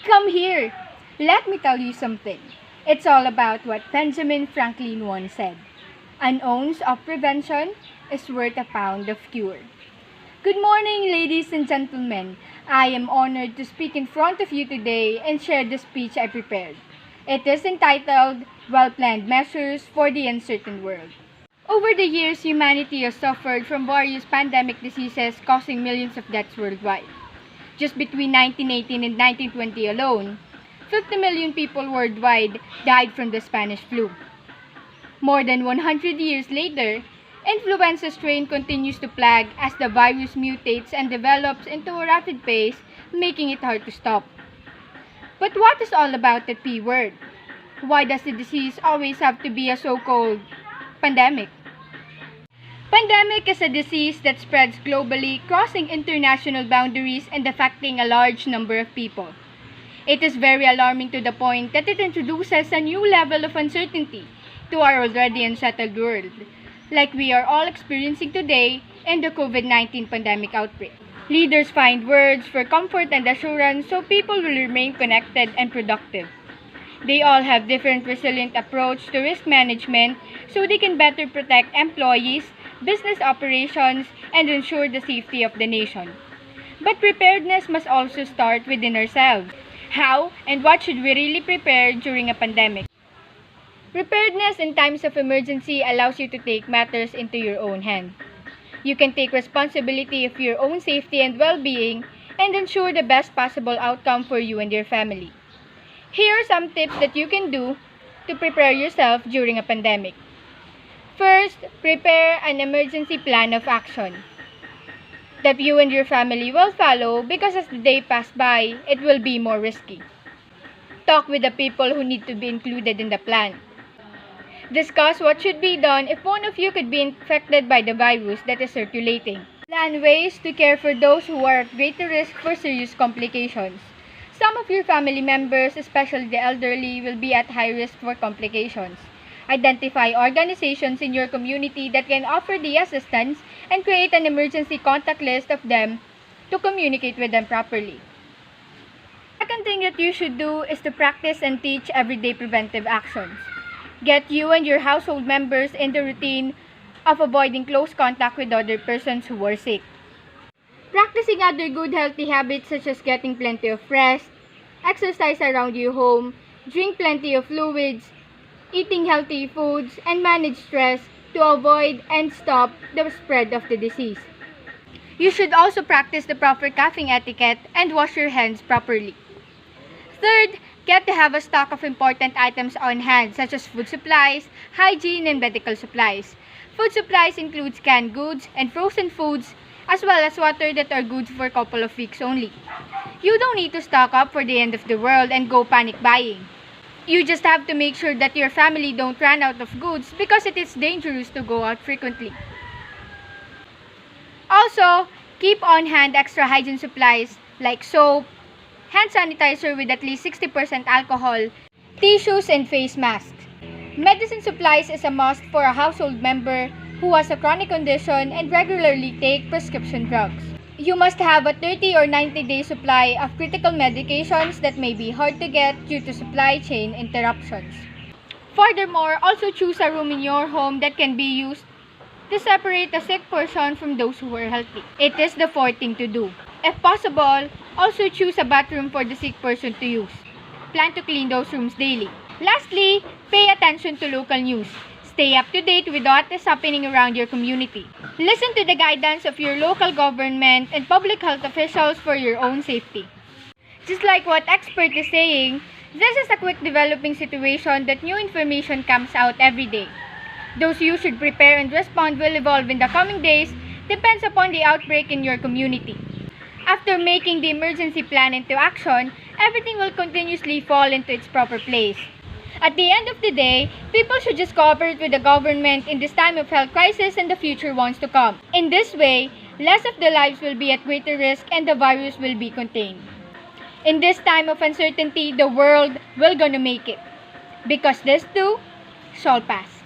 Come here. Let me tell you something. It's all about what Benjamin Franklin once said. An ounce of prevention is worth a pound of cure. Good morning, ladies and gentlemen. I am honored to speak in front of you today and share the speech I prepared. It is entitled Well-Planned Measures for the Uncertain World. Over the years, humanity has suffered from various pandemic diseases causing millions of deaths worldwide. Just between 1918 and 1920 alone, 50 million people worldwide died from the Spanish flu. More than 100 years later, influenza strain continues to plague as the virus mutates and develops into a rapid pace, making it hard to stop. But what is all about the P word? Why does the disease always have to be a so-called pandemic? Pandemic is a disease that spreads globally, crossing international boundaries and affecting a large number of people. It is very alarming to the point that it introduces a new level of uncertainty to our already unsettled world, like we are all experiencing today in the COVID-19 pandemic outbreak. Leaders find words for comfort and assurance so people will remain connected and productive. They all have different resilient approach to risk management so they can better protect employees, business operations, and ensure the safety of the nation. But preparedness must also start within ourselves. How and what should we really prepare during a pandemic? Preparedness in times of emergency allows you to take matters into your own hand. You can take responsibility of your own safety and well-being and ensure the best possible outcome for you and your family. Here are some tips that you can do to prepare yourself during a pandemic. First, prepare an emergency plan of action that you and your family will follow because as the day passes by, it will be more risky. Talk with the people who need to be included in the plan. Discuss what should be done if one of you could be infected by the virus that is circulating. Plan ways to care for those who are at greater risk for serious complications. Some of your family members, especially the elderly, will be at high risk for complications. Identify organizations in your community that can offer the assistance and create an emergency contact list of them to communicate with them properly. Second thing that you should do is to practice and teach everyday preventive actions. Get you and your household members in the routine of avoiding close contact with other persons who are sick. Practicing other good healthy habits such as getting plenty of rest, exercise around your home, drink plenty of fluids, eating healthy foods, and manage stress to avoid and stop the spread of the disease. You should also practice the proper coughing etiquette and wash your hands properly. Third, get to have a stock of important items on hand such as food supplies, hygiene, and medical supplies. Food supplies includes canned goods and frozen foods as well as water that are good for a couple of weeks only. You don't need to stock up for the end of the world and go panic buying. You just have to make sure that your family don't run out of goods because it is dangerous to go out frequently. Also, keep on hand extra hygiene supplies like soap, hand sanitizer with at least 60% alcohol, tissues, and face masks. Medicine supplies is a must for a household member who has a chronic condition and regularly take prescription drugs. You must have a 30 or 90-day supply of critical medications that may be hard to get due to supply chain interruptions. Furthermore, also choose a room in your home that can be used to separate the sick person from those who are healthy. It is the fourth thing to do. If possible, also choose a bathroom for the sick person to use. Plan to clean those rooms daily. Lastly, pay attention to local news. Stay up to date with what is happening around your community. Listen to the guidance of your local government and public health officials for your own safety. Just like what expert is saying, this is a quick developing situation that new information comes out every day. Those you should prepare and respond will evolve in the coming days depends upon the outbreak in your community. After making the emergency plan into action, everything will continuously fall into its proper place. At the end of the day, people should just cooperate with the government in this time of health crisis and the future ones to come. In this way, less of the lives will be at greater risk and the virus will be contained. In this time of uncertainty, the world will gonna make it. Because this too shall pass.